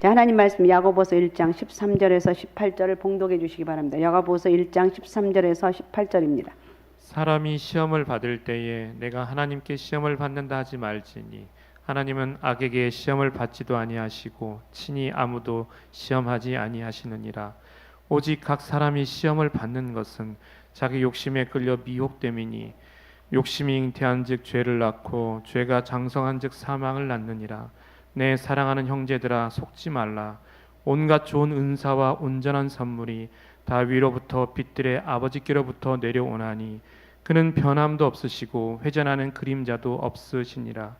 자, 하나님 말씀 야고보서 1장 13절에서 18절을 봉독해 주시기 바랍니다. 야고보서 1장 13절에서 18절입니다. 사람이 시험을 받을 때에 내가 하나님께 시험을 받는다 하지 말지니 하나님은 악에게 시험을 받지도 아니하시고 친히 아무도 시험하지 아니하시느니라. 오직 각 사람이 시험을 받는 것은 자기 욕심에 끌려 미혹됨이니 욕심이 잉태한즉 죄를 낳고 죄가 장성한즉 사망을 낳느니라. 내 사랑하는 형제들아 속지 말라. 온갖 좋은 은사와 온전한 선물이 다 위로부터 빛들의 아버지께로부터 내려오나니 그는 변함도 없으시고 회전하는 그림자도 없으시니라.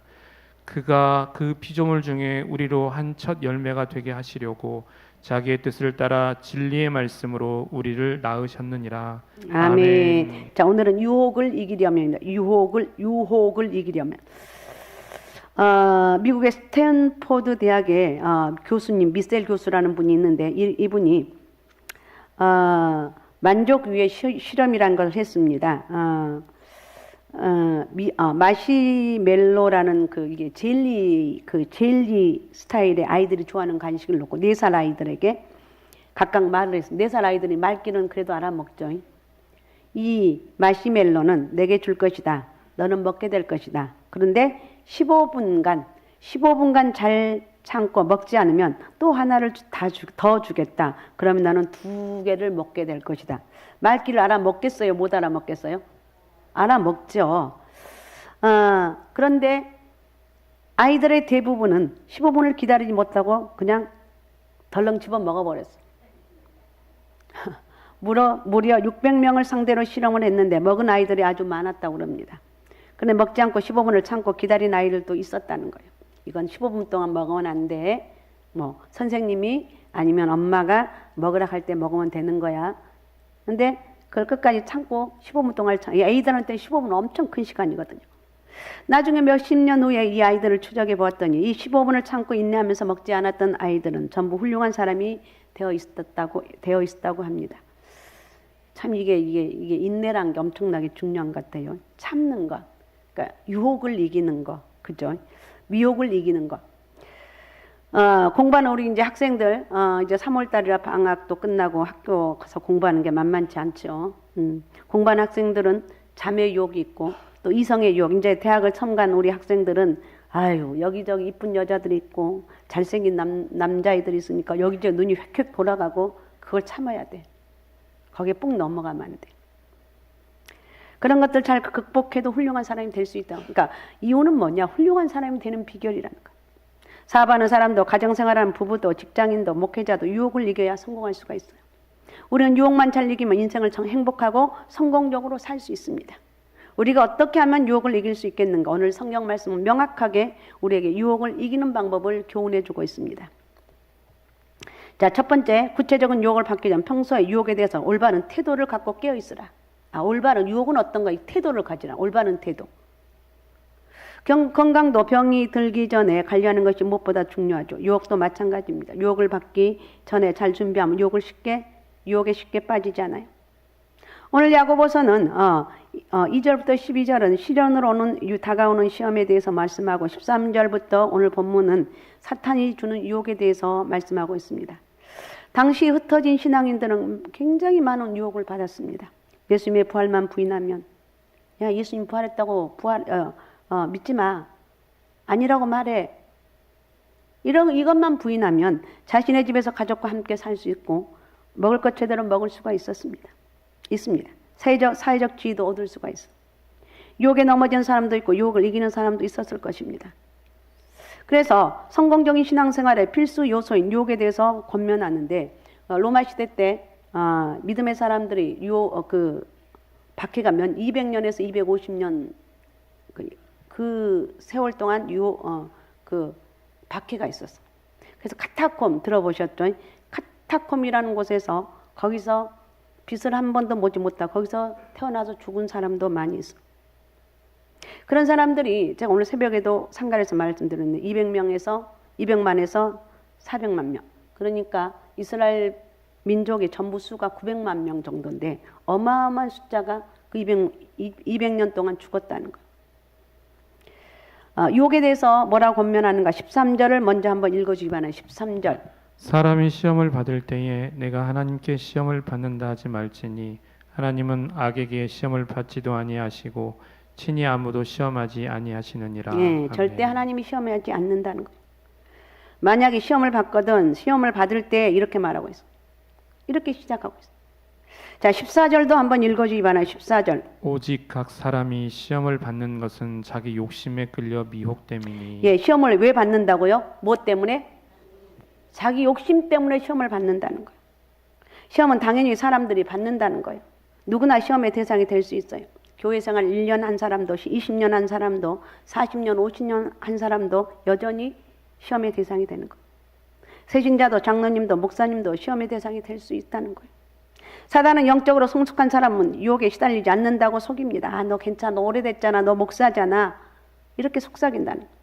그가 그 피조물 중에 우리로 한 첫 열매가 되게 하시려고 자기의 뜻을 따라 진리의 말씀으로 우리를 낳으셨느니라. 아멘. 자, 오늘은 유혹을 이기려면입니다. 유혹을 이기려면. 미국의 스탠포드 대학의 교수님 미셀 교수라는 분이 있는데 이분이 만족 위의 실험이라는 것을 했습니다. 마시멜로라는 이게 젤리 스타일의 아이들이 좋아하는 간식을 놓고 4살 아이들에게 각각 말을 했습니다. 4살 아이들이 말귀는 그래도 알아먹죠. 이 마시멜로는 내게 줄 것이다. 너는 먹게 될 것이다. 그런데 15분간 잘 참고 먹지 않으면 또 하나를 더 주겠다. 그러면 나는 2개를 먹게 될 것이다. 말귀를 알아먹겠어요? 못 알아먹겠어요? 알아먹죠. 그런데 아이들의 대부분은 15분을 기다리지 못하고 그냥 덜렁 집어 먹어버렸어요. 무려 600명을 상대로 실험을 했는데 먹은 아이들이 아주 많았다고 합니다. 그런데 먹지 않고 15분을 참고 기다린 아이들도 있었다는 거예요. 이건 15분 동안 먹으면 안 돼. 선생님이 아니면 엄마가 먹으라 할 때 먹으면 되는 거야. 근데 그걸 끝까지 참고 15분 동안 아이들한테 15분 엄청 큰 시간이거든요. 나중에 몇십 년 후에 이 아이들을 추적해 보았더니 이 15분을 참고 인내하면서 먹지 않았던 아이들은 전부 훌륭한 사람이 되어 있었다고 합니다. 참 이게 인내란 게 엄청나게 중요한 것 같아요. 참는 것. 그러니까 유혹을 이기는 거. 그죠? 미혹을 이기는 것. 공부하는 우리 이제 학생들, 이제 3월달이라 방학도 끝나고 학교 가서 공부하는 게 만만치 않죠. 공부하는 학생들은 자매 유혹이 있고 또 이성의 유혹. 이제 대학을 처음 간 우리 학생들은 여기저기 이쁜 여자들이 있고 잘생긴 남자애들이 있으니까 여기저기 눈이 획획 돌아가고 그걸 참아야 돼. 거기에 ปุ๊ 넘어가면 안 돼. 그런 것들 잘 극복해도 훌륭한 사람이 될 수 있다. 그러니까 이혼은 뭐냐? 훌륭한 사람이 되는 비결이라는 거야. 사업하는 사람도 가정생활하는 부부도 직장인도 목회자도 유혹을 이겨야 성공할 수가 있어요. 우리는 유혹만 잘 이기면 인생을 행복하고 성공적으로 살 수 있습니다. 우리가 어떻게 하면 유혹을 이길 수 있겠는가? 오늘 성경 말씀은 명확하게 우리에게 유혹을 이기는 방법을 교훈해 주고 있습니다. 자, 첫 번째, 구체적인 유혹을 받기 전 평소에 유혹에 대해서 올바른 태도를 갖고 깨어 있으라. 올바른 유혹은 어떤가? 이 태도를 가지라. 올바른 태도. 건강도 병이 들기 전에 관리하는 것이 무엇보다 중요하죠. 유혹도 마찬가지입니다. 유혹을 받기 전에 잘 준비하면 유혹에 쉽게 빠지지 않아요. 오늘 야고보서는 2절부터 12절은 시련으로 다가오는 시험에 대해서 말씀하고 13절부터 오늘 본문은 사탄이 주는 유혹에 대해서 말씀하고 있습니다. 당시 흩어진 신앙인들은 굉장히 많은 유혹을 받았습니다. 예수님의 부활만 부인하면 예수님 부활했다고 믿지 마. 아니라고 말해. 이것만 부인하면 자신의 집에서 가족과 함께 살 수 있고 먹을 것 제대로 먹을 수가 있습니다. 사회적 지위도 얻을 수가 있어. 유혹에 넘어진 사람도 있고 유혹을 이기는 사람도 있었을 것입니다. 그래서 성공적인 신앙생활의 필수 요소인 유혹에 대해서 권면하는데 로마 시대 때 믿음의 사람들이 박해가 200년에서 250년 그 세월 동안 박해가 있었어. 그래서 카타콤 들어보셨죠? 카타콤이라는 곳에서 거기서 빛을 한 번도 보지 못하고 거기서 태어나서 죽은 사람도 많이 있어. 그런 사람들이 제가 오늘 새벽에도 상가에서 말씀드렸는데 200만에서 400만 명. 그러니까 이스라엘 민족의 전부 수가 900만 명 정도인데 어마어마한 숫자가 그 200년 동안 죽었다는 거예요. 유혹에 대해서 뭐라고 권면하는가? 13절을 먼저 한번 읽어주기 바랍니다. 13절. 사람이 시험을 받을 때에 내가 하나님께 시험을 받는다 하지 말지니 하나님은 악에게 시험을 받지도 아니하시고 친히 아무도 시험하지 아니하시느니라. 예, 아멘. 절대 하나님이 시험하지 않는다는 거예요. 만약에 시험을 받거든 시험을 받을 때 이렇게 말하고 있어. 이렇게 시작하고 있어. 자, 14절도 한번 읽어주기 바랍니다. 14절. 오직 각 사람이 시험을 받는 것은 자기 욕심에 끌려 미혹됨이니. 예, 시험을 왜 받는다고요? 뭐 때문에? 자기 욕심 때문에 시험을 받는다는 거예요. 시험은 당연히 사람들이 받는다는 거예요. 누구나 시험의 대상이 될 수 있어요. 교회 생활 1년 한 사람도 20년 한 사람도 40년 50년 한 사람도 여전히 시험의 대상이 되는 거예요. 세신자도 장로님도 목사님도 시험의 대상이 될 수 있다는 거예요. 사단은 영적으로 성숙한 사람은 유혹에 시달리지 않는다고 속입니다. 아, 너 괜찮아, 너 오래됐잖아, 너 목사잖아, 이렇게 속삭인다는 거예요.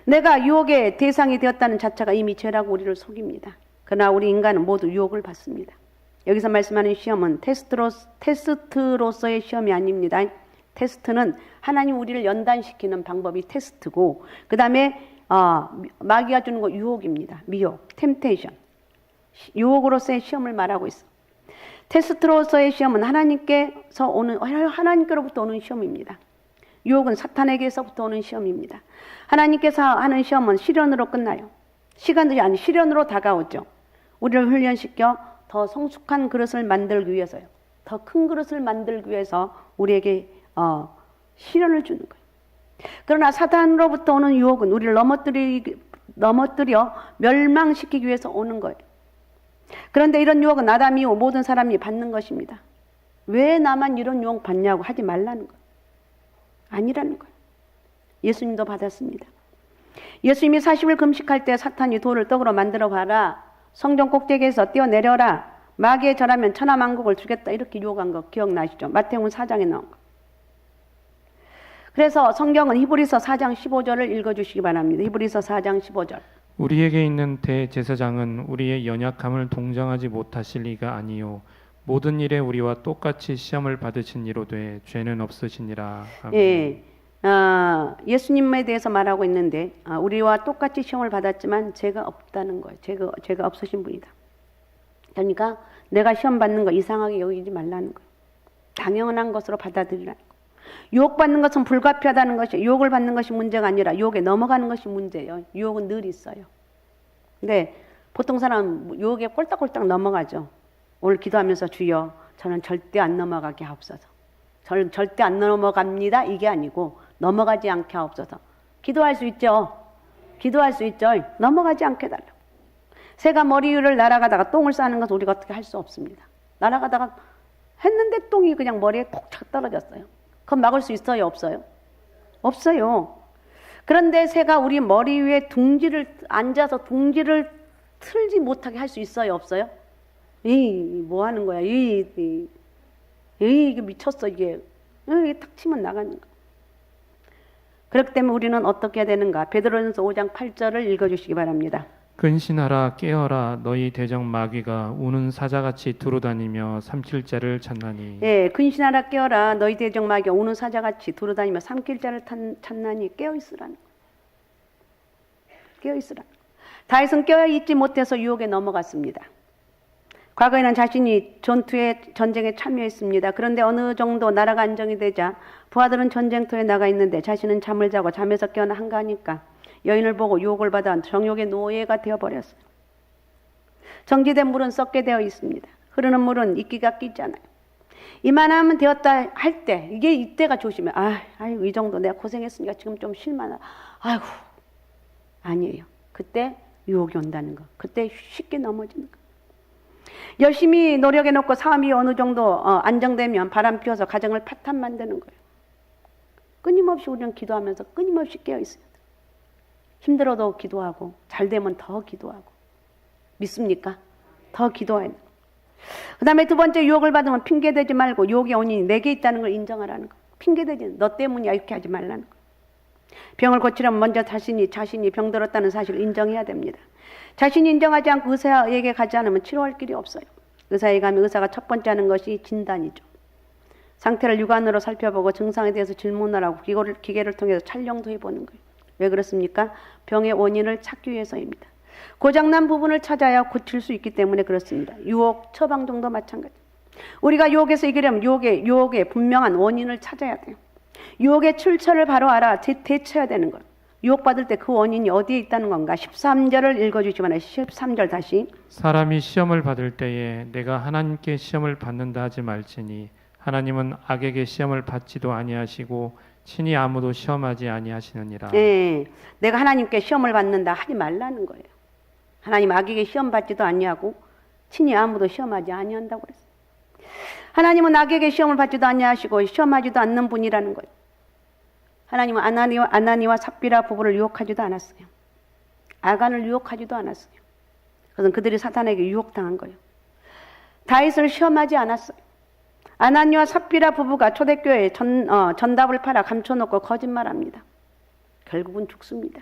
내가 유혹의 대상이 되었다는 자체가 이미 죄라고 우리를 속입니다. 그러나 우리 인간은 모두 유혹을 받습니다. 여기서 말씀하는 시험은 테스트로서의 시험이 아닙니다. 테스트는 하나님 우리를 연단시키는 방법이 테스트고, 그 다음에 마귀가 주는 거 유혹입니다. 미혹, 템테이션. 유혹으로서의 시험을 말하고 있어. 테스트로서의 시험은 하나님께로부터 오는 시험입니다. 유혹은 사탄에게서부터 오는 시험입니다. 하나님께서 하는 시험은 시련으로 끝나요. 시련으로 다가오죠. 우리를 훈련시켜 더 성숙한 그릇을 만들기 위해서요. 더 큰 그릇을 만들기 위해서 우리에게 시련을 주는 거예요. 그러나 사탄으로부터 오는 유혹은 우리를 넘어뜨려 멸망시키기 위해서 오는 거예요. 그런데 이런 유혹은 아담 이후 모든 사람이 받는 것입니다. 왜 나만 이런 유혹 받냐고 하지 말라는 거예요. 아니라는 거예요. 예수님도 받았습니다. 예수님이 40일 금식할 때 사탄이 돌을 떡으로 만들어 봐라, 성전 꼭대기에서 뛰어내려라, 마귀에 절하면 천하만국을 주겠다, 이렇게 유혹한 거 기억나시죠? 마태복음 4장에 나온 거. 그래서 성경은 히브리서 4장 15절을 읽어주시기 바랍니다. 히브리서 4장 15절. 우리에게 있는 대제사장은 우리의 연약함을 동정하지 못하실 리가 아니요 모든 일에 우리와 똑같이 시험을 받으신 이로되 죄는 없으시니라. 아멘. 예, 예수님에 대해서 말하고 있는데 우리와 똑같이 시험을 받았지만 죄가 없다는 거예요. 죄가 없으신 분이다. 그러니까 내가 시험 받는 거 이상하게 여기지 말라는 거예요. 당연한 것으로 받아들이라는 거예요. 유혹받는 것은 불가피하다는 것이, 유혹을 받는 것이 문제가 아니라 유혹에 넘어가는 것이 문제예요. 유혹은 늘 있어요. 근데 보통 사람은 유혹에 꼴딱꼴딱 넘어가죠. 오늘 기도하면서 주여 저는 절대 안 넘어가게 하옵소서. 저는 절대 안 넘어갑니다. 이게 아니고 넘어가지 않게 하옵소서. 기도할 수 있죠. 기도할 수 있죠. 넘어가지 않게 해달라고. 새가 머리 위를 날아가다가 똥을 싸는 것은 우리가 어떻게 할 수 없습니다. 날아가다가 했는데 똥이 그냥 머리에 콕 착 떨어졌어요. 그건 막을 수 있어요? 없어요? 없어요. 그런데 새가 우리 머리 위에 앉아서 둥지를 틀지 못하게 할 수 있어요? 없어요? 뭐 하는 거야? 이게 미쳤어, 이게 탁 치면 나가는 거. 그렇기 때문에 우리는 어떻게 해야 되는가? 베드로전서 5장 8절을 읽어주시기 바랍니다. 근신하라 깨어라 너희 대적 마귀가 우는 사자같이 두루다니며 삼킬 자를 찾나니. 예, 근신하라 깨어라 너희 대적 마귀가 우는 사자같이 두루다니며 삼킬 자를 찾나니. 깨어있으라는 거예요. 깨어있으라. 다윗은 깨어있지 못해서 유혹에 넘어갔습니다. 과거에는 자신이 전쟁에 참여했습니다. 그런데 어느 정도 나라가 안정이 되자 부하들은 전쟁터에 나가 있는데 자신은 잠을 자고 잠에서 깨어나 한가하니까 여인을 보고 유혹을 받아 정욕의 노예가 되어버렸어요. 정지된 물은 썩게 되어 있습니다. 흐르는 물은 이끼가 끼잖아요. 이만하면 되었다 할 때, 이때가 조심해. 아이고 이 정도 내가 고생했으니까 지금 좀 쉴만하다. 아이고 아니에요. 그때 유혹이 온다는 거. 그때 쉽게 넘어지는 거. 열심히 노력해놓고 삶이 어느 정도 안정되면 바람 피워서 가정을 파탄 만드는 거예요. 끊임없이 우리는 기도하면서 끊임없이 깨어있어요. 힘들어도 기도하고 잘 되면 더 기도하고. 믿습니까? 더 기도해야 돼요. 그 다음에 두 번째, 유혹을 받으면 핑계대지 말고 유혹의 원인이 내게 있다는 걸 인정하라는 거. 핑계대지, 너 때문이야 이렇게 하지 말라는 거. 병을 고치려면 먼저 자신이 병들었다는 사실을 인정해야 됩니다. 자신이 인정하지 않고 의사에게 가지 않으면 치료할 길이 없어요. 의사에 가면 의사가 첫 번째 하는 것이 진단이죠. 상태를 육안으로 살펴보고 증상에 대해서 질문을 하고 기계를 통해서 촬영도 해보는 거예요. 왜 그렇습니까? 병의 원인을 찾기 위해서입니다. 고장난 부분을 찾아야 고칠 수 있기 때문에 그렇습니다. 유혹, 처방전도 마찬가지. 우리가 유혹에서 이기려면 유혹의 분명한 원인을 찾아야 돼요. 유혹의 출처를 바로 알아 대처해야 되는 거예요. 유혹받을 때 그 원인이 어디에 있다는 건가? 13절을 읽어주시면 13절 다시. 사람이 시험을 받을 때에 내가 하나님께 시험을 받는다 하지 말지니 하나님은 악에게 시험을 받지도 아니하시고 친히 아무도 시험하지 아니하시느니라. 네, 내가 하나님께 시험을 받는다 하지 말라는 거예요. 하나님 악에게 시험 받지도 아니하고 친히 아무도 시험하지 아니한다고 그랬어요. 하나님은 악에게 시험을 받지도 아니하시고 시험하지도 않는 분이라는 거예요. 하나님은 아나니와 삽비라 부부를 유혹하지도 않았어요. 아간을 유혹하지도 않았어요. 그것은 그들이 사탄에게 유혹당한 거예요. 다윗을 시험하지 않았어요. 아나니와 삽비라 부부가 초대교회에 전답을 팔아 감춰놓고 거짓말합니다. 결국은 죽습니다.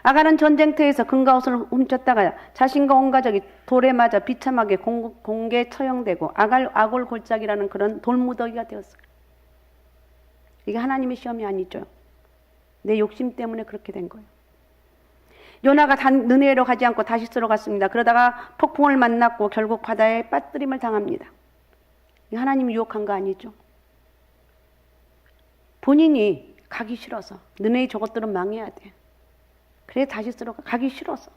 아간은 전쟁터에서 금가옷을 훔쳤다가 자신과 온 가족이 돌에 맞아 비참하게 공개 처형되고 아골골짜기라는 그런 돌무더기가 되었어요. 이게 하나님의 시험이 아니죠. 내 욕심 때문에 그렇게 된 거예요. 요나가 느네웨로 가지 않고 다시스로 갔습니다. 그러다가 폭풍을 만났고 결국 바다에 빠뜨림을 당합니다. 이게 하나님이 유혹한 거 아니죠. 본인이 가기 싫어서 느네웨 저것들은 망해야 돼. 그래 다시스로 가기 싫어서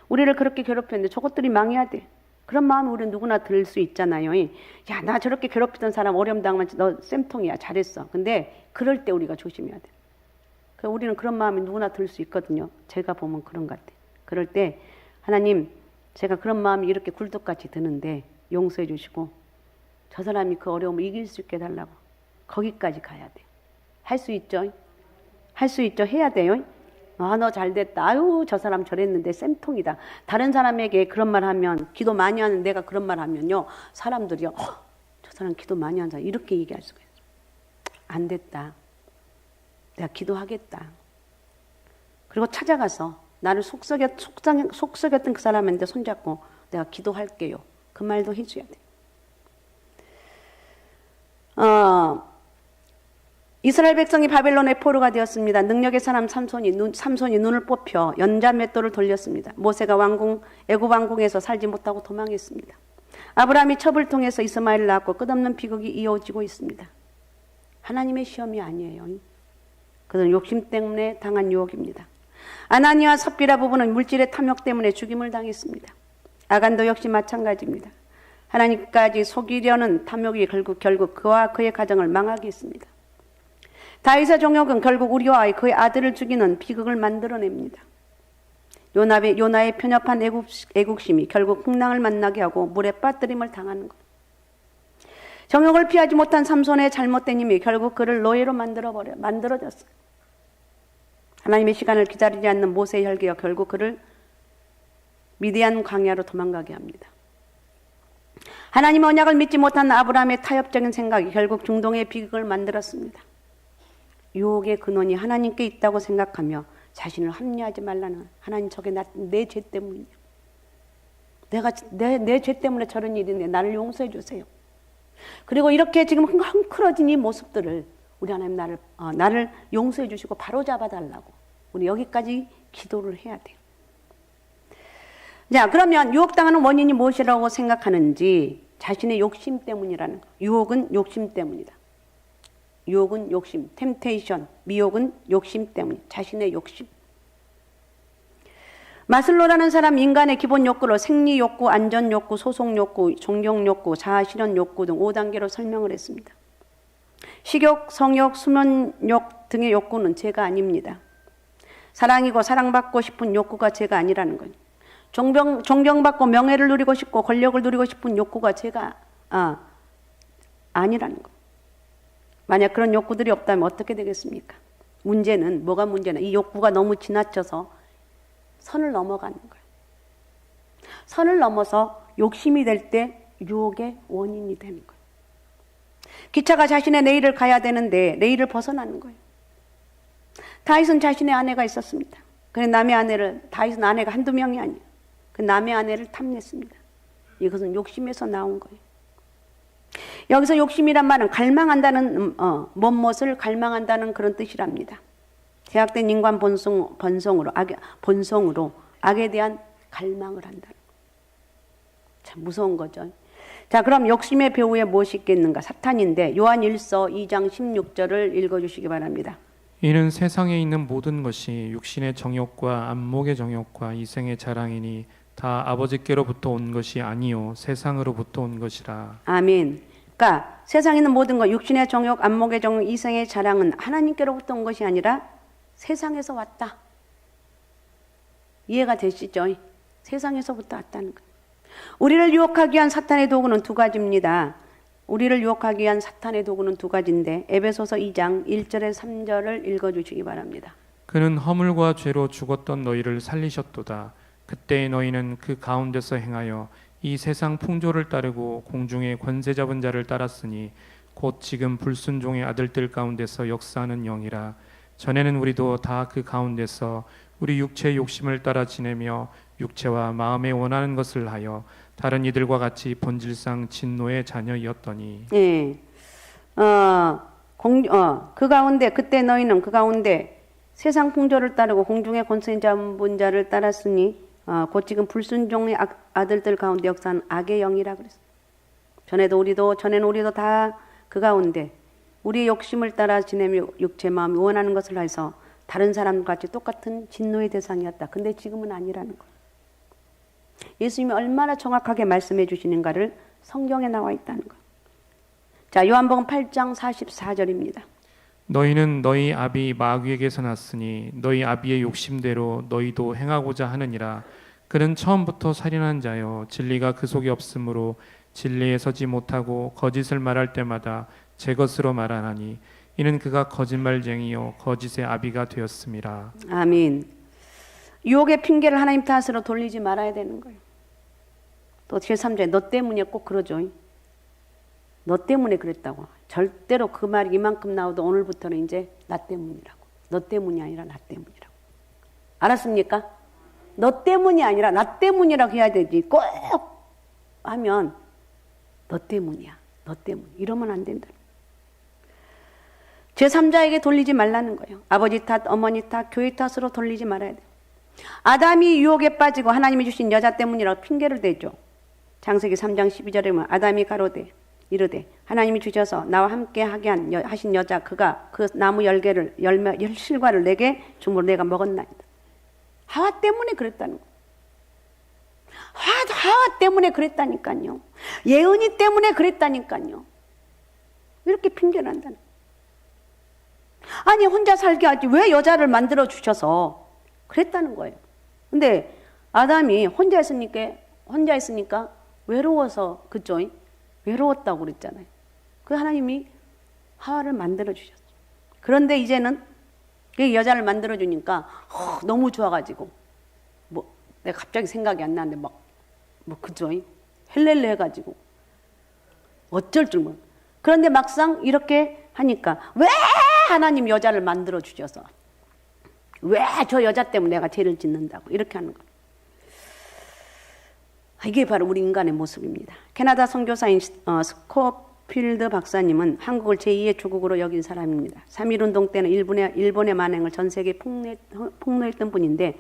우리를 그렇게 괴롭혔는데 저것들이 망해야 돼. 그런 마음이 우리는 누구나 들 수 있잖아요. 야, 나 저렇게 괴롭히던 사람 어려움 당하면 너 쌤통이야. 잘했어. 근데 그럴 때 우리가 조심해야 돼. 우리는 그런 마음이 누구나 들 수 있거든요. 제가 보면 그런 것 같아요. 그럴 때 하나님, 제가 그런 마음이 이렇게 굴뚝같이 드는데 용서해 주시고 저 사람이 그 어려움을 이길 수 있게 해달라고. 거기까지 가야 돼. 할 수 있죠? 할 수 있죠? 해야 돼요. 아, 너 잘됐다. 아유, 저 사람 저랬는데 쌤통이다. 다른 사람에게 그런 말 하면, 기도 많이 하는 내가 그런 말 하면요, 사람들이요, 저 사람 기도 많이 하는 사람, 이렇게 얘기할 수가 있어요. 안 됐다. 내가 기도하겠다. 그리고 찾아가서 나를 속썩였던 그 사람한테 손잡고 내가 기도할게요. 그 말도 해줘야 돼. 이스라엘 백성이 바벨론의 포로가 되었습니다. 능력의 사람 삼손이 눈을 뽑혀 연자맷돌을 돌렸습니다. 모세가 애굽 왕궁에서 살지 못하고 도망했습니다. 아브라함이 첩을 통해서 이스마엘을 낳았고 끝없는 비극이 이어지고 있습니다. 하나님의 시험이 아니에요. 그들은 욕심 때문에 당한 유혹입니다. 아나니와 삽비라 부부는 물질의 탐욕 때문에 죽임을 당했습니다. 아간도 역시 마찬가지입니다. 하나님까지 속이려는 탐욕이 결국 그와 그의 가정을 망하게 했습니다. 다윗의 종욕은 결국 우리와 그의 아들을 죽이는 비극을 만들어냅니다. 요나의 편협한 애국심이 결국 풍랑을 만나게 하고 물에 빠뜨림을 당하는 것. 정욕을 피하지 못한 삼손의 잘못된 힘이 결국 그를 노예로 만들어졌어요. 하나님의 시간을 기다리지 않는 모세의 혈기가 결국 그를 미디안 광야로 도망가게 합니다. 하나님의 언약을 믿지 못한 아브라함의 타협적인 생각이 결국 중동의 비극을 만들었습니다. 유혹의 근원이 하나님께 있다고 생각하며 자신을 합리하지 말라는, 하나님 저게 내 죄 때문이야. 내 죄 때문에 저런 일인데 나를 용서해 주세요. 그리고 이렇게 지금 헝클어진 이 모습들을 우리 하나님 나를 용서해 주시고 바로 잡아달라고 우리 여기까지 기도를 해야 돼요. 자, 그러면 유혹당하는 원인이 무엇이라고 생각하는지, 자신의 욕심 때문이라는 거. 유혹은 욕심 때문이다. 유혹은 욕심, 템테이션, 미혹은 욕심 때문, 자신의 욕심. 마슬로라는 사람 인간의 기본 욕구를 생리 욕구, 안전 욕구, 소속 욕구, 존경 욕구, 자아 실현 욕구 등 5단계로 설명을 했습니다. 식욕, 성욕, 수면욕 등의 욕구는 죄가 아닙니다. 사랑이고 사랑받고 싶은 욕구가 죄가 아니라는 거예요. 존경받고 명예를 누리고 싶고 권력을 누리고 싶은 욕구가 죄가 아니라는 거예요. 만약 그런 욕구들이 없다면 어떻게 되겠습니까? 문제는 뭐가 문제냐? 이 욕구가 너무 지나쳐서 선을 넘어가는 거예요. 선을 넘어서 욕심이 될 때 유혹의 원인이 되는 거예요. 기차가 자신의 내일을 가야 되는데 내일을 벗어나는 거예요. 다윗은 자신의 아내가 있었습니다. 그런데 다윗은 아내가 한두 명이 아니에요. 그 남의 아내를 탐냈습니다. 이것은 욕심에서 나온 거예요. 여기서 욕심이란 말은 갈망한다는 못못을 갈망한다는 그런 뜻이랍니다. 제약된 인간 본성으로 악에 대한 갈망을 한다는 거. 참 무서운 거죠. 자, 그럼 욕심의 배후에 무엇이 있겠는가? 사탄인데 요한 1서 2장 16절을 읽어주시기 바랍니다. 이는 세상에 있는 모든 것이 육신의 정욕과 안목의 정욕과 이생의 자랑이니 다 아버지께로부터 온 것이 아니요 세상으로부터 온 것이라. 아멘. 그러니까 세상에 있는 모든 것, 육신의 정욕, 안목의 정욕, 이생의 자랑은 하나님께로부터 온 것이 아니라 세상에서 왔다. 이해가 되시죠? 세상에서부터 왔다는 거예요. 우리를 유혹하기 위한 사탄의 도구는 두 가지입니다. 우리를 유혹하기 위한 사탄의 도구는 두 가지인데 에베소서 2장 1절에 3절을 읽어주시기 바랍니다. 그는 허물과 죄로 죽었던 너희를 살리셨도다. 그때 너희는 그 가운데서 행하여 이 세상 풍조를 따르고 공중의 권세 잡은 자를 따랐으니 곧 지금 불순종의 아들들 가운데서 역사하는 영이라. 전에는 우리도 다 그 가운데서 우리 육체의 욕심을 따라 지내며 육체와 마음에 원하는 것을 하여 다른 이들과 같이 본질상 진노의 자녀이었더니. 예. 그 가운데 그때 너희는 그 가운데 세상 풍조를 따르고 공중의 권세 잡은 자를 따랐으니 곧 지금 불순종의 아들들 가운데 역사하는 악의 영이라 그랬어. 전에는 우리도 다 그 가운데 우리의 욕심을 따라 지내며 육체 마음이 원하는 것을 해서 다른 사람과 같이 똑같은 진노의 대상이었다. 근데 지금은 아니라는 거예요. 예수님이 얼마나 정확하게 말씀해 주시는가를 성경에 나와 있다는 거예요. 자, 요한복음 8장 44절입니다. 너희는 너희 아비 마귀에게서 났으니 너희 아비의 욕심대로 너희도 행하고자 하느니라. 그는 처음부터 살인한 자요 진리가 그 속에 없으므로 진리에 서지 못하고 거짓을 말할 때마다 제 것으로 말하나니 이는 그가 거짓말쟁이요 거짓의 아비가 되었음이라. 아멘. 유혹의 핑계를 하나님 탓으로 돌리지 말아야 되는 거예요. 또 제3자에 너 때문에 꼭 그러죠. 너 때문에 그랬다고. 절대로 그 말이 이만큼 나오도 오늘부터는 이제 나 때문이라고. 너 때문이 아니라 나 때문이라고. 알았습니까? 너 때문이 아니라 나 때문이라고 해야 되지. 꼭 하면 너 때문이야. 너 때문. 이러면 안 된다. 제3자에게 돌리지 말라는 거예요. 아버지 탓, 어머니 탓, 교회 탓으로 돌리지 말아야 돼요. 아담이 유혹에 빠지고 하나님이 주신 여자 때문이라고 핑계를 대죠. 창세기 3장 12절에 보면 아담이 가로되 이르되 하나님이 주셔서 나와 함께 하게 하신 여자 그가 그 나무 실과를 내게 주므로 내가 먹었나이다. 하와 때문에 그랬다는 거예요. 하와 때문에 그랬다니까요. 예은이 때문에 그랬다니까요. 이렇게 핑계를 한다는 거예요. 아니 혼자 살게 하지 왜 여자를 만들어 주셔서 그랬다는 거예요. 근데 아담이 혼자 있으니까 외로워서 그죠? 외로웠다고 그랬잖아요. 그 하나님이 하와를 만들어 주셨어요. 그런데 이제는 그 여자를 만들어 주니까 너무 좋아가지고 내가 갑자기 생각이 안 나는데 그죠? 헬렐레 해가지고 어쩔 줄 몰라. 그런데 막상 이렇게 하니까 왜 하나님 여자를 만들어 주셔서 왜 저 여자 때문에 내가 죄를 짓는다고 이렇게 하는 거예요. 이게 바로 우리 인간의 모습입니다. 캐나다 선교사인 스코필드 박사님은 한국을 제2의 조국으로 여긴 사람입니다. 3.1운동 때는 일본의 만행을 전 세계에 폭로했던 분인데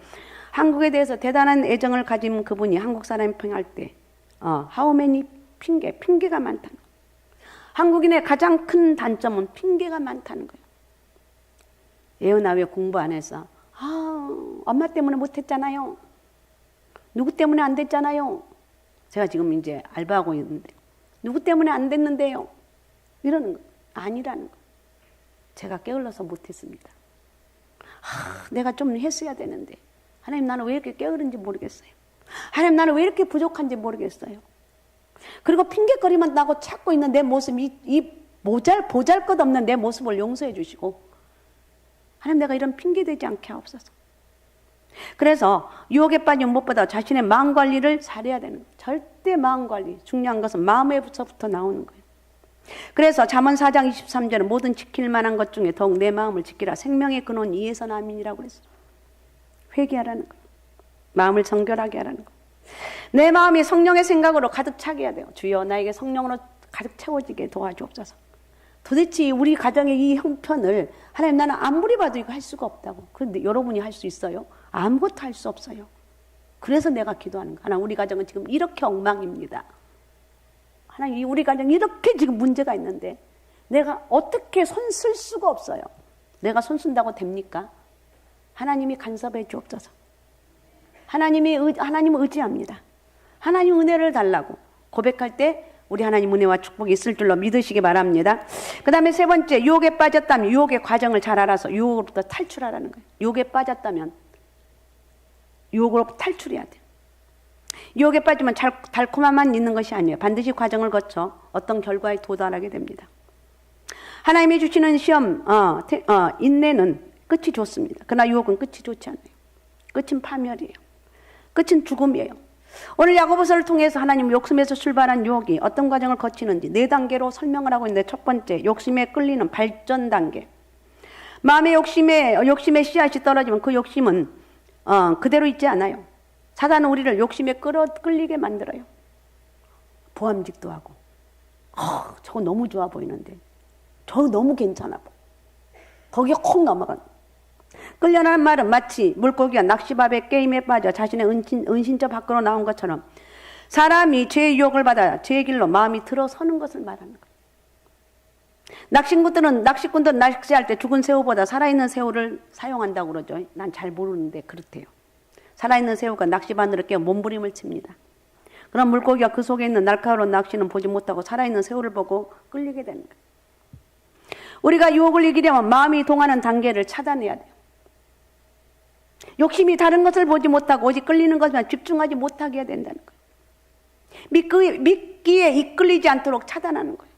한국에 대해서 대단한 애정을 가진 그분이 한국 사람이 평할 때 how many 핑계가 많다는 거예요. 한국인의 가장 큰 단점은 핑계가 많다는 거예요. 예은아 왜 공부 안 했어? 엄마 때문에 못했잖아요. 누구 때문에 안 됐잖아요. 제가 지금 이제 알바하고 있는데 누구 때문에 안 됐는데요. 이러는 거 아니라는 거. 제가 게을러서 못했습니다. 내가 좀 했어야 되는데 하나님 나는 왜 이렇게 게으른지 모르겠어요. 하나님 나는 왜 이렇게 부족한지 모르겠어요. 그리고 핑계거리만 나고 찾고 있는 내 모습, 이 보잘것없는 내 모습을 용서해 주시고 하나님 내가 이런 핑계대지 않게 하옵소서. 그래서 유혹에 빠진 무엇보다 자신의 마음 관리를 잘해야 되는 거예요. 절대 마음 관리. 중요한 것은 마음에서부터 나오는 거예요. 그래서 잠언 4장 23절은 모든 지킬 만한 것 중에 더욱 내 마음을 지키라. 생명의 근원 이에서 남이니라고 그랬어요. 회개하라는 거예요. 마음을 정결하게 하라는 거예요. 내 마음이 성령의 생각으로 가득 차게 해야 돼요. 주여 나에게 성령으로 가득 채워지게 도와주옵소서. 도대체 우리 가정의 이 형편을 하나님 나는 아무리 봐도 이거 할 수가 없다고. 그런데 여러분이 할 수 있어요? 아무것도 할 수 없어요. 그래서 내가 기도하는 거야. 하나님 우리 가정은 지금 이렇게 엉망입니다. 하나님 우리 가정 이렇게 지금 문제가 있는데 내가 어떻게 손 쓸 수가 없어요. 내가 손 쓴다고 됩니까? 하나님이 간섭해 주옵소서. 하나님을 의지합니다. 하나님 은혜를 달라고 고백할 때 우리 하나님 은혜와 축복이 있을 줄로 믿으시기 바랍니다. 그 다음에 세 번째, 유혹에 빠졌다면 유혹의 과정을 잘 알아서 유혹으로부터 탈출하라는 거예요. 유혹에 빠졌다면 유혹으로부터 탈출해야 돼요. 유혹에 빠지면 달콤함만 있는 것이 아니에요. 반드시 과정을 거쳐 어떤 결과에 도달하게 됩니다. 하나님이 주시는 시험, 인내는 끝이 좋습니다. 그러나 유혹은 끝이 좋지 않아요. 끝은 파멸이에요. 끝은 죽음이에요. 오늘 야고보서를 통해서 하나님 욕심에서 출발한 유혹이 어떤 과정을 거치는지 4단계로 설명을 하고 있는데, 첫 번째, 욕심에 끌리는 발전 단계. 마음의 욕심의 씨앗이 떨어지면 그 욕심은 그대로 있지 않아요. 사단은 우리를 욕심에 끌리게 만들어요. 보암직도 하고, 저거 너무 좋아 보이는데, 저거 너무 괜찮아 보여. 거기에 콕 넘어가는. 끌려나는 말은 마치 물고기가 낚시밥에 게임에 빠져 자신의 은신처 밖으로 나온 것처럼 사람이 죄의 유혹을 받아 죄의 길로 마음이 들어서는 것을 말하는 거예요. 낚시꾼들은 낚시할 때 죽은 새우보다 살아있는 새우를 사용한다고 그러죠. 난 잘 모르는데 그렇대요. 살아있는 새우가 낚시바늘을 깨어 몸부림을 칩니다. 그럼 물고기가 그 속에 있는 날카로운 낚시는 보지 못하고 살아있는 새우를 보고 끌리게 되는 거예요. 우리가 유혹을 이기려면 마음이 동하는 단계를 차단해야 돼요. 욕심이 다른 것을 보지 못하고 오직 끌리는 것만 집중하지 못하게 해야 된다는 거예요. 미끼에 이끌리지 않도록 차단하는 거예요.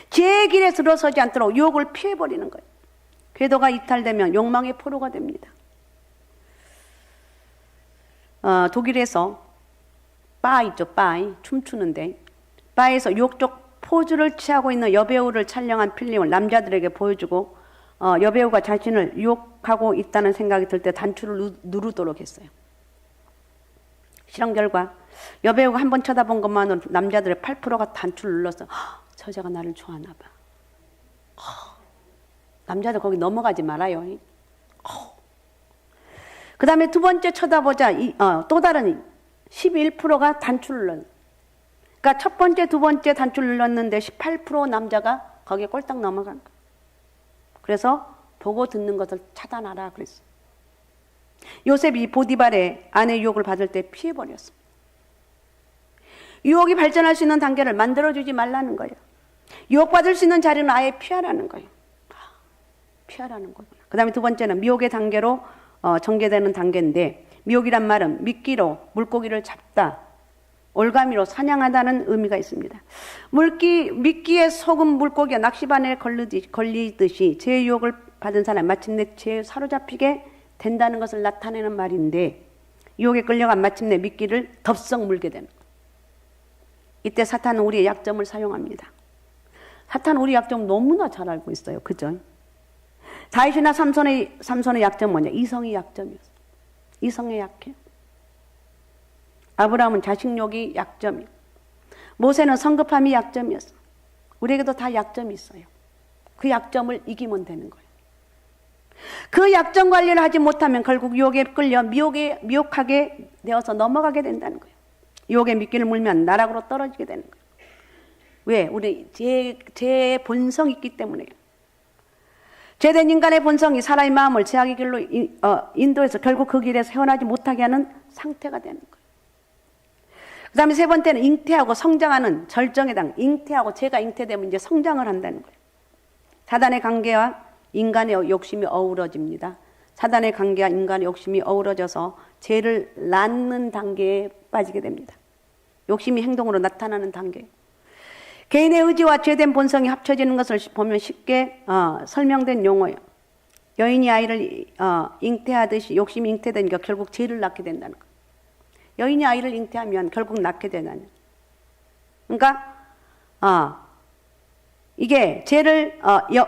죄의 길에 들어서지 않도록 유혹을 피해버리는 거예요. 궤도가 이탈되면 욕망의 포로가 됩니다. 독일에서 바 있죠, 바이 춤추는데 바에서 유혹적 포즈를 취하고 있는 여배우를 촬영한 필름을 남자들에게 보여주고 여배우가 자신을 유혹하고 있다는 생각이 들 때 단추를 누르도록 했어요. 실험 결과 여배우가 한 번 쳐다본 것만으로 남자들의 8%가 단추를 눌러서 저 여자가 나를 좋아하나 봐. 남자들 거기 넘어가지 말아요. 그 다음에 두 번째 쳐다보자 또 다른 11%가 단추를 눌렀어요. 그러니까 첫 번째, 두 번째 단추를 눌렀는데 18% 남자가 거기에 꼴딱 넘어간 거예요. 그래서 보고 듣는 것을 차단하라 그랬어요. 요셉이 보디발의 아내 유혹을 받을 때 피해버렸어요. 유혹이 발전할 수 있는 단계를 만들어주지 말라는 거예요. 유혹받을 수 있는 자리는 아예 피하라는 거예요. 피하라는 거구나. 그 다음에 두 번째는 미혹의 단계로 전개되는 단계인데, 미혹이란 말은 미끼로 물고기를 잡다, 올가미로 사냥하다는 의미가 있습니다. 미끼에 속은 물고기가 낚시바늘에 걸리듯이 죄의 유혹을 받은 사람이 마침내 죄에 사로잡히게 된다는 것을 나타내는 말인데, 유혹에 끌려가 마침내 미끼를 덥석 물게 되는 거예요. 이때 사탄은 우리의 약점을 사용합니다. 사탄은 우리 약점 너무나 잘 알고 있어요. 그죠? 다윗이나 삼손의 약점은 뭐냐? 이성이 약점이었어요. 이성에 약해요. 아브라함은 자식욕이 약점이고, 모세는 성급함이 약점이었어. 우리에게도 다 약점이 있어요. 그 약점을 이기면 되는 거예요. 그 약점 관리를 하지 못하면 결국 유혹에 끌려 미혹하게 되어서 넘어가게 된다는 거예요. 유혹에 미끼를 물면 나락으로 떨어지게 되는 거예요. 왜? 우리 죄의 본성이 있기 때문에요. 죄된 인간의 본성이 사람의 마음을 죄악의 길로 인도해서 결국 그 길에서 헤어나지 못하게 하는 상태가 되는 거예요. 그 다음에 세 번째는 잉태하고 성장하는 절정의 당. 잉태하고 죄가 잉태되면 이제 성장을 한다는 거예요. 사단의 관계와 인간의 욕심이 어우러집니다. 사단의 관계와 인간의 욕심이 어우러져서 죄를 낳는 단계에 빠지게 됩니다. 욕심이 행동으로 나타나는 단계. 개인의 의지와 죄된 본성이 합쳐지는 것을 보면 쉽게 설명된 용어예요. 여인이 아이를 잉태하듯이 욕심이 잉태되니까 결국 죄를 낳게 된다는 거예요. 여인이 아이를 잉태하면 결국 낳게 되나요? 그러니까 이게 죄를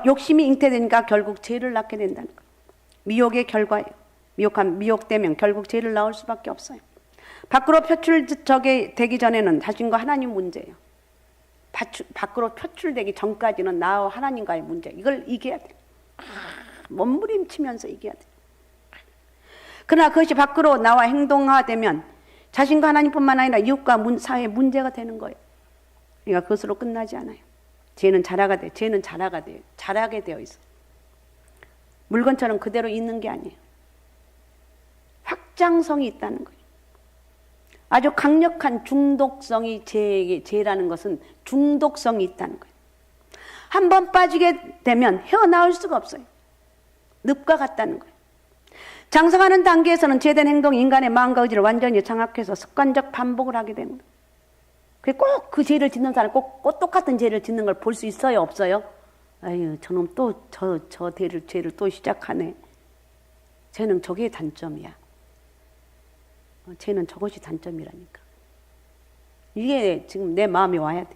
욕심이 잉태되니까 결국 죄를 낳게 된다는 거예요. 미혹의 결과예요. 미혹되면 결국 죄를 낳을 수밖에 없어요. 밖으로 표출되기 전에는 자신과 하나님 문제예요. 밖으로 표출되기 전까지는 나와 하나님과의 문제, 이걸 이겨야 돼. 몸부림치면서 이겨야 돼. 그러나 그것이 밖으로 나와 행동화되면 자신과 하나님뿐만 아니라 이웃과 사회에 문제가 되는 거예요. 그러니까 그것으로 끝나지 않아요. 죄는 자라가 돼. 죄는 자라가 돼요. 자라게 되어 있어. 물건처럼 그대로 있는 게 아니에요. 확장성이 있다는 거예요. 아주 강력한 중독성이 죄라는 것은 중독성이 있다는 거예요. 한 번 빠지게 되면 헤어나올 수가 없어요. 늪과 같다는 거예요. 장성하는 단계에서는 죄된 행동이 인간의 마음과 의지를 완전히 장악해서 습관적 반복을 하게 되는 거예요. 꼭 그 죄를 짓는 사람, 꼭 똑같은 죄를 짓는 걸 볼 수 있어요, 없어요? 아유, 저놈 또 저 죄를 또 시작하네. 죄는 저게 단점이야. 죄는 저것이 단점이라니까. 이게 지금 내 마음에 와야 돼.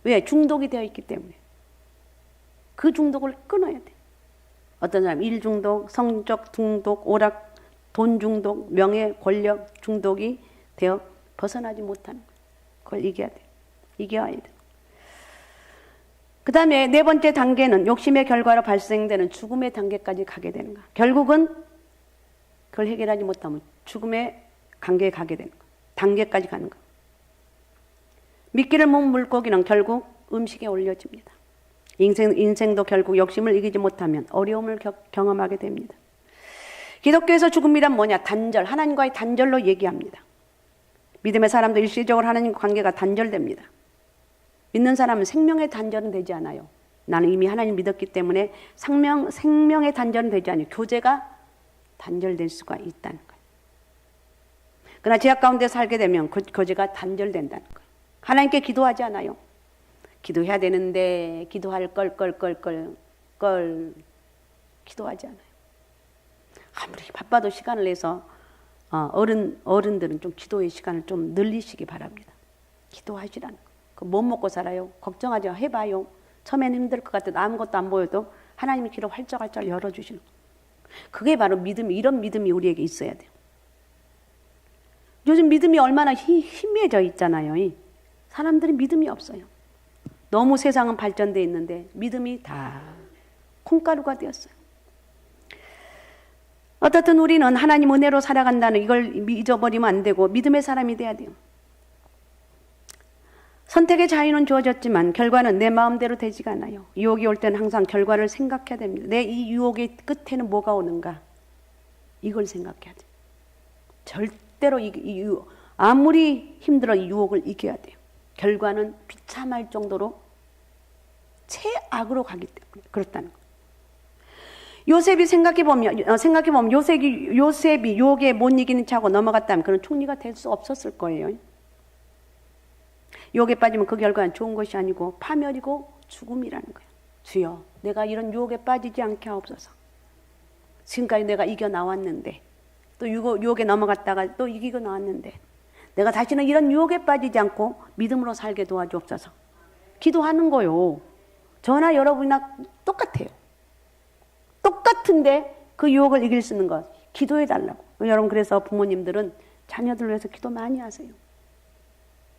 왜? 중독이 되어 있기 때문에. 그 중독을 끊어야 돼. 어떤 사람 일 중독, 성적 중독, 오락, 돈 중독, 명예, 권력 중독이 되어 벗어나지 못하는 거예요. 그걸 이겨야 돼. 이겨야 돼. 그 다음에 네 번째 단계는 욕심의 결과로 발생되는 죽음의 단계까지 가게 되는 거야. 결국은 그걸 해결하지 못하면 죽음의 관계에 가게 되는 거야. 단계까지 가는 거야. 미끼를 못 물고기는 결국 음식에 올려집니다. 인생도 결국 욕심을 이기지 못하면 어려움을 경험하게 됩니다. 기독교에서 죽음이란 뭐냐? 단절, 하나님과의 단절로 얘기합니다. 믿음의 사람도 일시적으로 하나님과 관계가 단절됩니다. 믿는 사람은 생명의 단절은 되지 않아요. 나는 이미 하나님 믿었기 때문에 생명의 단절은 되지 않아요. 교제가 단절될 수가 있다는 거예요. 그러나 죄악 가운데 살게 되면 교제가 단절된다는 거예요. 하나님께 기도하지 않아요. 기도해야 되는데 기도할 걸 기도하지 않아요. 아무리 바빠도 시간을 내서 어른들은 좀 기도의 시간을 좀 늘리시기 바랍니다. 기도하시라는 거. 못 먹고 살아요. 걱정하지 마. 해봐요. 처음엔 힘들 것 같아도 아무것도 안 보여도 하나님의 길을 활짝활짝 열어주시는 거. 그게 바로 믿음이, 이런 믿음이 우리에게 있어야 돼요. 요즘 믿음이 얼마나 희미해져 있잖아요. 사람들이 믿음이 없어요. 너무 세상은 발전되어 있는데 믿음이 다 콩가루가 되었어요. 어떻든 우리는 하나님 은혜로 살아간다는 이걸 잊어버리면 안 되고 믿음의 사람이 돼야 돼요. 선택의 자유는 주어졌지만 결과는 내 마음대로 되지가 않아요. 유혹이 올 때는 항상 결과를 생각해야 됩니다. 내 이 유혹의 끝에는 뭐가 오는가? 이걸 생각해야 돼요. 절대로 아무리 힘들어 이 유혹을 이겨야 돼요. 결과는 비참할 정도로 최악으로 가기 때문에 그렇다는 거예요. 요셉이 생각해보면 요셉이 유혹에 못 이기는 차고 넘어갔다면 그런 총리가 될 수 없었을 거예요. 유혹에 빠지면 그 결과는 좋은 것이 아니고 파멸이고 죽음이라는 거예요. 주여, 내가 이런 유혹에 빠지지 않게 하옵소서. 지금까지 내가 이겨 나왔는데 또 유혹에 넘어갔다가 또 이기고 나왔는데 내가 다시는 이런 유혹에 빠지지 않고 믿음으로 살게 도와주옵소서. 기도하는 거요. 저나 여러분이나 똑같아요. 똑같은데 그 유혹을 이길 수 있는 것 기도해달라고. 여러분, 그래서 부모님들은 자녀들 위해서 기도 많이 하세요.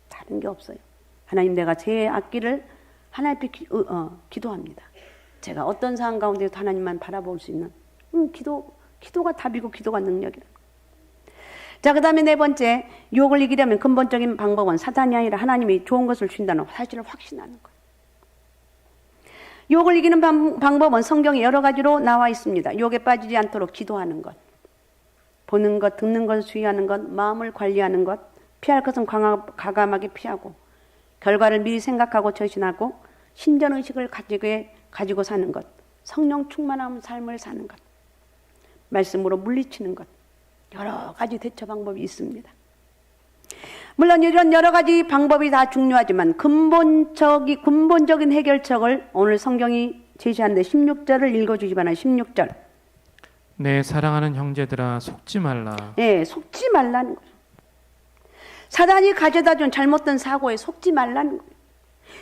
다른 게 없어요. 하나님, 내가 제 앞길을 하나님께 기도합니다. 제가 어떤 상황 가운데서 하나님만 바라볼 수 있는 기도가 답이고 기도가 능력이라. 자, 그 다음에 네 번째, 유혹을 이기려면 근본적인 방법은 사단이 아니라 하나님이 좋은 것을 주신다는 사실을 확신하는 거예요. 유혹을 이기는 방법은 성경에 여러 가지로 나와 있습니다. 유혹에 빠지지 않도록 기도하는 것, 보는 것, 듣는 것을 주의하는 것, 마음을 관리하는 것, 피할 것은 과감하게 피하고, 결과를 미리 생각하고 처신하고, 신전의식을 가지고 사는 것, 성령 충만한 삶을 사는 것, 말씀으로 물리치는 것, 여러 가지 대처 방법이 있습니다. 물론 이런 여러 가지 방법이 다 중요하지만 근본적인 해결책을 오늘 성경이 제시하는데 16절을 읽어주시 바랍니다. 16절. 내 사랑하는 형제들아, 속지 말라. 네, 속지 말라는 거예요. 사단이 가져다준 잘못된 사고에 속지 말라는 거예요.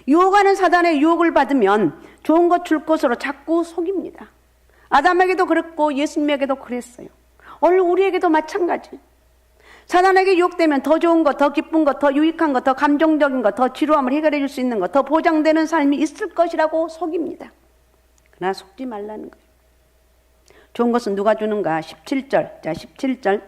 유혹하는 사단의 유혹을 받으면 좋은 것 줄 것으로 자꾸 속입니다. 아담에게도 그랬고 예수님에게도 그랬어요. 오늘 우리에게도 마찬가지. 사단에게 유혹되면 더 좋은 것, 더 기쁜 것, 더 유익한 것, 더 감정적인 것, 더 지루함을 해결해 줄 수 있는 것, 더 보장되는 삶이 있을 것이라고 속입니다. 그러나 속지 말라는 거예요. 좋은 것은 누가 주는가? 17절. 자, 17절.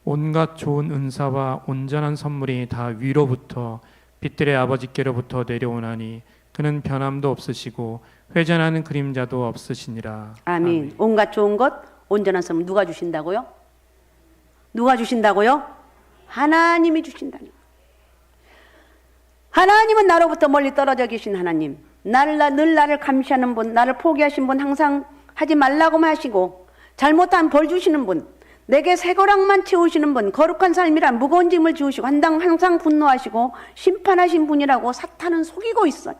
온갖 좋은 은사와 온전한 선물이 다 위로부터 빛들의 아버지께로부터 내려오나니 그는 변함도 없으시고 회전하는 그림자도 없으시니라. 아멘. 온갖 좋은 것, 온전한 선물 누가 주신다고요? 누가 주신다고요? 하나님이 주신다는 거예요. 하나님은 나로부터 멀리 떨어져 계신 하나님. 늘 나를 감시하는 분, 나를 포기하신 분, 항상 하지 말라고만 하시고 잘못하면 벌 주시는 분, 내게 새거랑만 채우시는 분, 거룩한 삶이란 무거운 짐을 지우시고 항상 분노하시고 심판하신 분이라고 사탄은 속이고 있어요.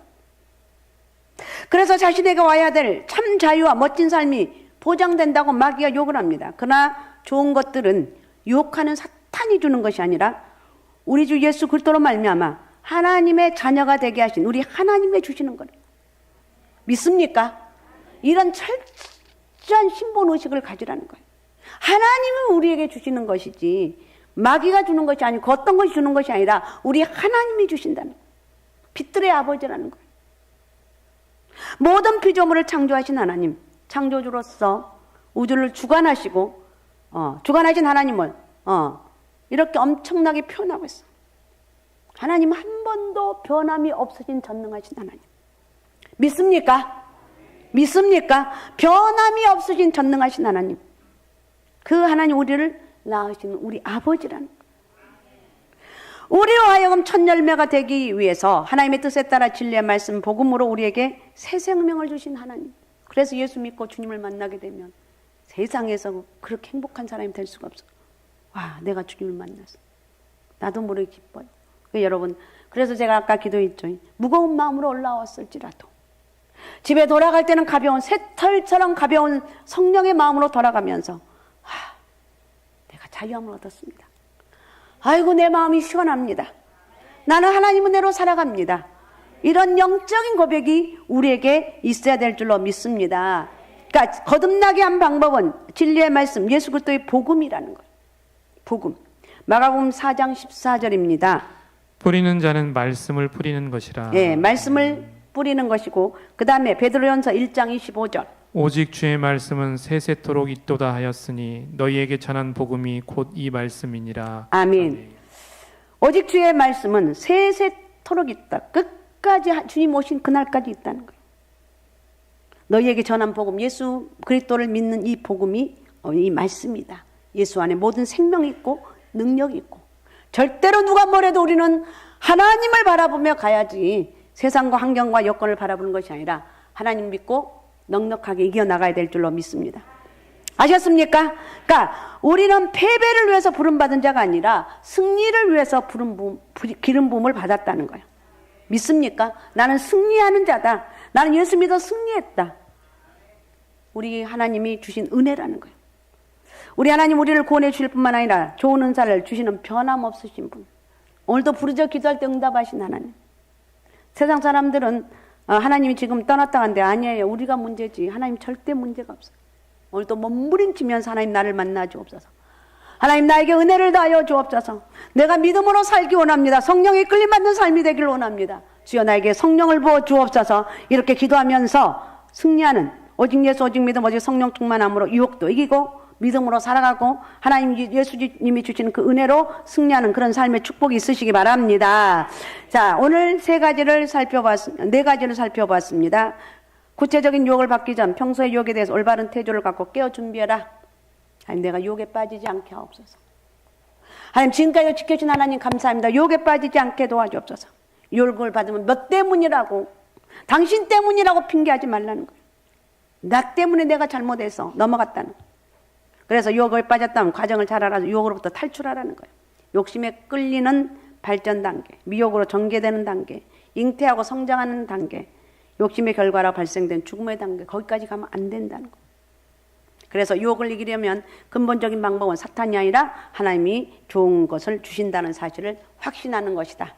그래서 자신에게 와야 될 참 자유와 멋진 삶이 보장된다고 마귀가 욕을 합니다. 그러나 좋은 것들은 유혹하는 사탄이 주는 것이 아니라 우리 주 예수 그리스도로 말미암아 하나님의 자녀가 되게 하신 우리 하나님의 주시는 거예요. 믿습니까? 이런 철저한 신본의식을 가지라는 거예요. 하나님은 우리에게 주시는 것이지 마귀가 주는 것이 아니고 어떤 것이 주는 것이 아니라 우리 하나님이 주신다는 거예요. 빛들의 아버지라는 거예요. 모든 피조물을 창조하신 하나님, 창조주로서 우주를 주관하시고 주관하신 하나님을 이렇게 엄청나게 표현하고 있어요. 하나님 한 번도 변함이 없으신 전능하신 하나님. 믿습니까? 믿습니까? 변함이 없으신 전능하신 하나님. 그 하나님 우리를 낳으시는 우리 아버지라는 거예요. 우리로 하여금 첫 열매가 되기 위해서 하나님의 뜻에 따라 진리의 말씀 복음으로 우리에게 새 생명을 주신 하나님. 그래서 예수 믿고 주님을 만나게 되면 세상에서 그렇게 행복한 사람이 될 수가 없어. 와, 내가 주님을 만났어. 나도 모르게 기뻐요. 여러분, 그래서 제가 아까 기도했죠. 무거운 마음으로 올라왔을지라도 집에 돌아갈 때는 가벼운 새털처럼 가벼운 성령의 마음으로 돌아가면서 내가 자유함을 얻었습니다. 아이고 내 마음이 시원합니다. 나는 하나님 은혜로 살아갑니다. 이런 영적인 고백이 우리에게 있어야 될 줄로 믿습니다. 그러니까 거듭나게 한 방법은 진리의 말씀 예수 그리스도의 복음이라는 거예요. 복음. 마가복음 4장 14절입니다. 뿌리는 자는 말씀을 뿌리는 것이라. 예, 말씀을 뿌리는 것이고 그 다음에 베드로전서 1장 25절. 오직 주의 말씀은 세세토록 있도다 하였으니 너희에게 전한 복음이 곧 이 말씀이니라. 아멘. 오직 주의 말씀은 세세토록 있다. 끝까지 주님 오신 그날까지 있다는 거예요. 너희에게 전한 복음, 예수 그리스도를 믿는 이 복음이 이 말씀이다. 예수 안에 모든 생명이 있고 능력이 있고 절대로 누가 뭐래도 우리는 하나님을 바라보며 가야지 세상과 환경과 여건을 바라보는 것이 아니라 하나님 믿고 넉넉하게 이겨나가야 될 줄로 믿습니다. 아셨습니까? 그러니까 우리는 패배를 위해서 부름받은 자가 아니라 승리를 위해서 기름 부음을 받았다는 거예요. 믿습니까? 나는 승리하는 자다. 나는 예수 믿어 승리했다. 우리 하나님이 주신 은혜라는 거예요. 우리 하나님 우리를 구원해 주실 뿐만 아니라 좋은 은사를 주시는 변함없으신 분. 오늘도 부르짖어 기도할 때 응답하신 하나님. 세상 사람들은 하나님이 지금 떠났다 간데 아니에요. 우리가 문제지. 하나님 절대 문제가 없어요. 오늘도 몸부림치면서 하나님 나를 만나 주옵소서. 하나님 나에게 은혜를 다하여 주옵소서. 내가 믿음으로 살기 원합니다. 성령에 끌림받는 삶이 되기를 원합니다. 주여 나에게 성령을 부어 주옵소서. 이렇게 기도하면서 승리하는 오직 예수 오직 믿음 오직 성령 충만함으로 유혹도 이기고 믿음으로 살아가고 하나님 예수님이 주시는 그 은혜로 승리하는 그런 삶의 축복이 있으시기 바랍니다. 자, 오늘 네 가지를 살펴봤습니다. 구체적인 유혹을 받기 전 평소의 유혹에 대해서 올바른 태도를 갖고 깨어 준비해라. 하나님 내가 유혹에 빠지지 않게 하옵소서. 하나님 지금까지 지켜주신 하나님 감사합니다. 유혹에 빠지지 않게 도와주옵소서. 유혹을 받으면 너 때문이라고 당신 때문이라고 핑계하지 말라는 거예요. 나 때문에 내가 잘못해서 넘어갔다는 거예요. 그래서 유혹에 빠졌다면 과정을 잘 알아서 유혹으로부터 탈출하라는 거예요. 욕심에 끌리는 발전 단계, 미혹으로 전개되는 단계, 잉태하고 성장하는 단계, 욕심의 결과로 발생된 죽음의 단계, 거기까지 가면 안 된다는 거예요. 그래서 유혹을 이기려면 근본적인 방법은 사탄이 아니라 하나님이 좋은 것을 주신다는 사실을 확신하는 것이다.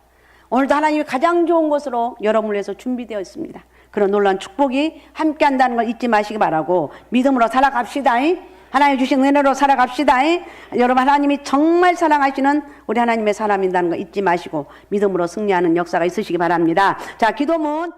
오늘도 하나님이 가장 좋은 것으로 여러분을 위해서 준비되어 있습니다. 그런 놀라운 축복이 함께 한다는 걸 잊지 마시기 바라고 믿음으로 살아갑시다. 하나님 주신 은혜로 살아갑시다. 여러분 하나님이 정말 사랑하시는 우리 하나님의 사람이라는 거 잊지 마시고 믿음으로 승리하는 역사가 있으시기 바랍니다. 자, 기도문